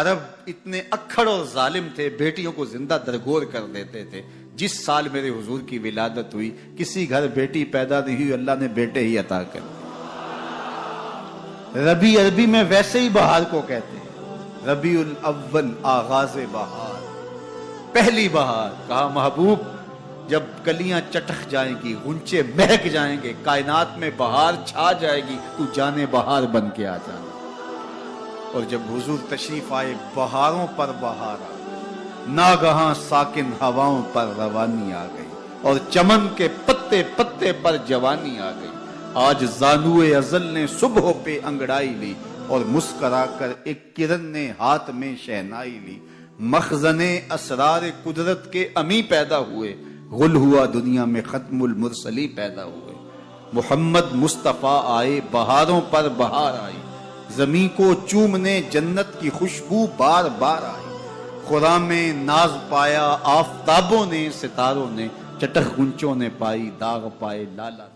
عرب اتنے اکھڑ اور ظالم تھے، بیٹیوں کو زندہ درگور کر دیتے تھے۔ جس سال میرے حضور کی ولادت ہوئی، کسی گھر بیٹی پیدا نہیں ہوئی، اللہ نے بیٹے ہی عطا کر دیے۔ ربیع عربی میں ویسے ہی بہار کو کہتے ہیں، ربیع الاول آغاز بہار، پہلی بہار۔ کہا محبوب جب کلیاں چٹک جائیں گی، غنچے مہک جائیں گے، کائنات میں بہار چھا جائے گی، تو جانے بہار بن کے آ جانا۔ اور جب حضور تشریف آئے، بہاروں پر بہار آ گئی، ناگہاں ساکن ہواؤں پر روانی آ گئی، اور چمن کے پتے پتے پر جوانی آ گئی۔ آج زانوئے ازل نے صبح پہ انگڑائی لی، اور مسکرا کر ایک کرن نے ہاتھ میں شہنائی لی۔ مخزن اسرار قدرت کے امی پیدا ہوئے، غل ہوا دنیا میں ختم المرسلی پیدا ہوئے۔ محمد مصطفیٰ آئے، بہاروں پر بہار آئی، زمین کو چومنے جنت کی خوشبو بار بار آئی۔ خرام ناز پایا آفتابوں نے، ستاروں نے، چٹخ گنچوں نے پائی، داغ پائے لالا۔